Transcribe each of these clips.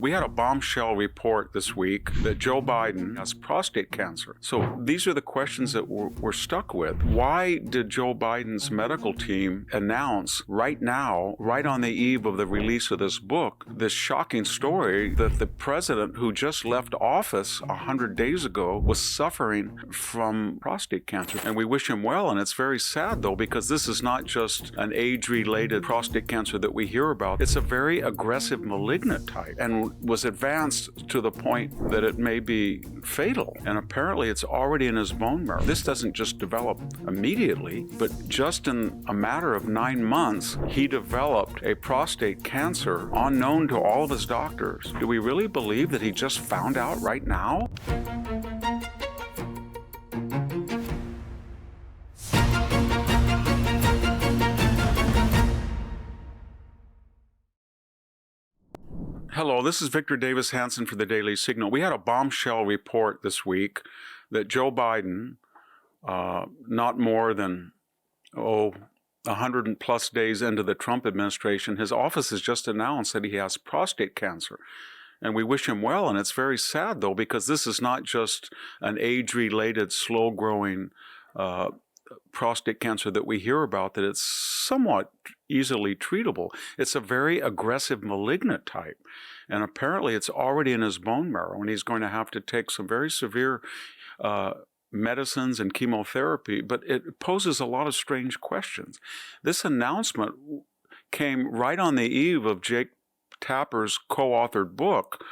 We had a bombshell report this week that Joe Biden has prostate cancer. So these are the questions that we're stuck with. Why did Joe Biden's medical team announce right now, right on the eve of the release of this book, this shocking story that the president who just left office 100 days ago was suffering from prostate cancer? And we wish him well, and it's very sad though, because this is not just an age-related prostate cancer that we hear about. It's a very aggressive malignant type, and was advanced to the point that it may be fatal. And apparently it's already in his bone marrow. This doesn't just develop immediately, but just in a matter of 9 months, he developed a prostate cancer unknown to all of his doctors. Do we really believe that he just found out right now? Hello, this is Victor Davis Hanson for the Daily Signal. We had a bombshell report this week that Joe Biden, not more than 100 plus days into the Trump administration, his office has just announced that he has prostate cancer. And we wish him well, and it's very sad though, because this is not just an age-related, slow-growing prostate cancer that we hear about, that it's somewhat easily treatable. It's a very aggressive malignant type, and apparently it's already in his bone marrow, and he's going to have to take some very severe medicines and chemotherapy, but it poses a lot of strange questions. This announcement came right on the eve of Jake Tapper's co-authored book,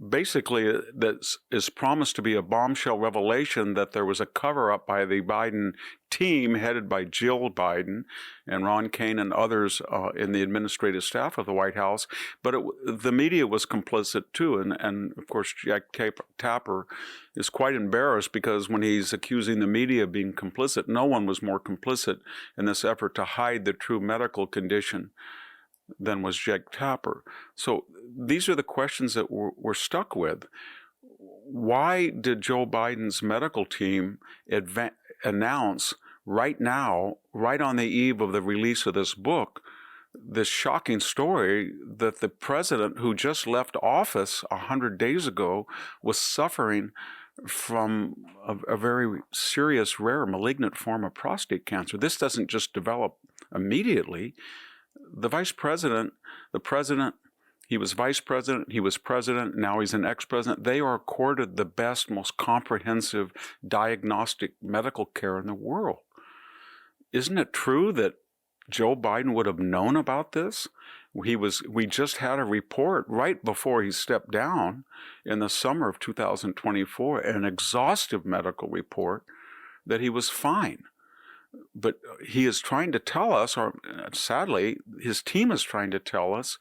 basically that is promised to be a bombshell revelation that there was a cover-up by the Biden team headed by Jill Biden and Ron Kane and others in the administrative staff of the White House. But the media was complicit too, and of course Jack Tapper is quite embarrassed because when he's accusing the media of being complicit, no one was more complicit in this effort to hide the true medical condition than was Jake Tapper. So these are the questions that we're stuck with. Why did Joe Biden's medical team announce right now, right on the eve of the release of this book, this shocking story that the president who just left office 100 days ago was suffering from a very serious, rare, malignant form of prostate cancer? This doesn't just develop immediately. The vice president, the president, he was vice president, he was president, now he's an ex-president. They are accorded the best, most comprehensive diagnostic medical care in the world. Isn't it true that Joe Biden would have known about this? We just had a report right before he stepped down in the summer of 2024, an exhaustive medical report that he was fine. But he is trying to tell us, or sadly, his team is trying to tell us,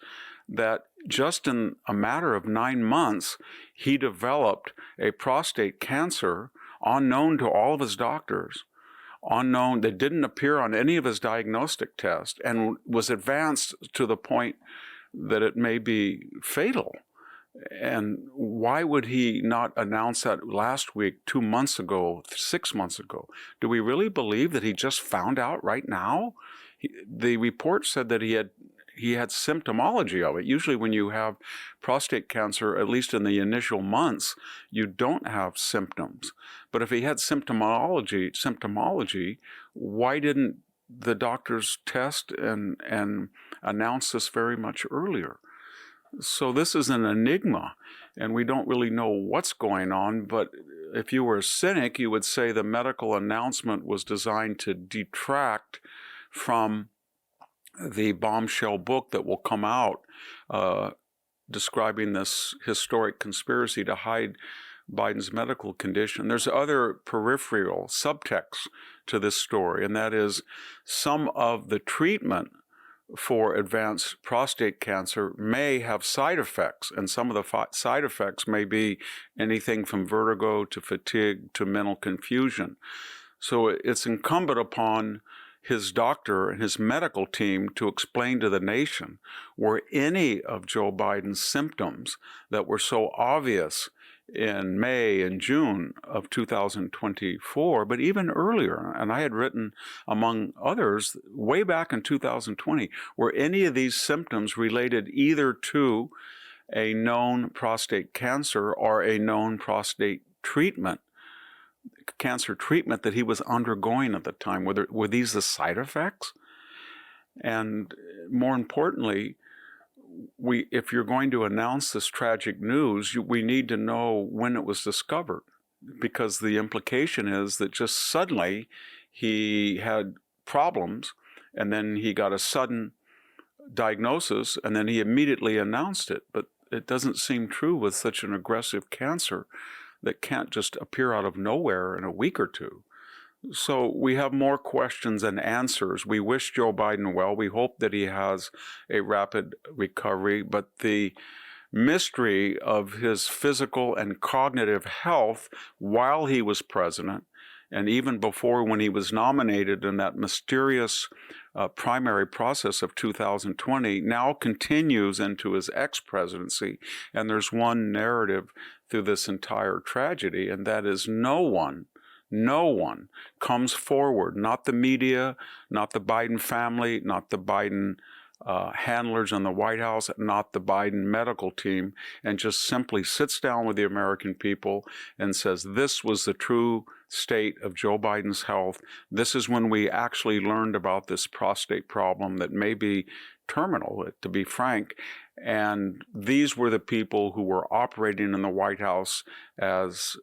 that just in a matter of 9 months, he developed a prostate cancer unknown to all of his doctors, unknown, that didn't appear on any of his diagnostic tests, and was advanced to the point that it may be fatal. And why would he not announce that last week, 2 months ago, 6 months ago? Do we really believe that he just found out right now? The report said that he had symptomology of it. Usually when you have prostate cancer, at least in the initial months, you don't have symptoms. But if he had symptomology, why didn't the doctors test and announce this very much earlier? So this is an enigma, and we don't really know what's going on. But if you were a cynic, you would say the medical announcement was designed to detract from the bombshell book that will come out describing this historic conspiracy to hide Biden's medical condition. There's other peripheral subtext to this story, and that is some of the treatment for advanced prostate cancer may have side effects, and some of the side effects may be anything from vertigo to fatigue to mental confusion. So it's incumbent upon his doctor and his medical team to explain to the nation were any of Joe Biden's symptoms that were so obvious in May and June of 2024, but even earlier. And I had written, among others, way back in 2020, were any of these symptoms related either to a known prostate cancer or a known prostate cancer treatment that he was undergoing at the time? Were these the side effects? And more importantly, if you're going to announce this tragic news, we need to know when it was discovered, because the implication is that just suddenly he had problems, and then he got a sudden diagnosis, and then he immediately announced it. But it doesn't seem true with such an aggressive cancer that can't just appear out of nowhere in a week or two. So we have more questions than answers. We wish Joe Biden well. We hope that he has a rapid recovery, but the mystery of his physical and cognitive health while he was president, and even before, when he was nominated in that mysterious primary process of 2020, now continues into his ex-presidency. And there's one narrative through this entire tragedy, and that is no one comes forward, not the media, not the Biden family, not the Biden handlers in the White House, not the Biden medical team, and just simply sits down with the American people and says, this was the true state of Joe Biden's health. This is when we actually learned about this prostate problem that may be terminal, to be frank. And these were the people who were operating in the White House as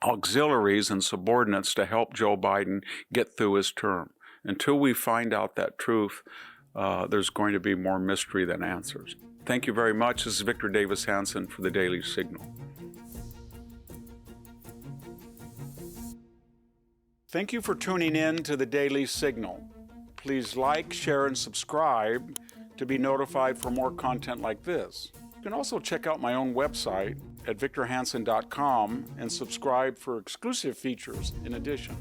auxiliaries and subordinates to help Joe Biden get through his term. Until we find out that truth, there's going to be more mystery than answers. Thank you very much. This is Victor Davis Hanson for the Daily Signal. Thank you for tuning in to the Daily Signal. Please like, share, and subscribe to be notified for more content like this. You can also check out my own website at victorhanson.com and subscribe for exclusive features in addition.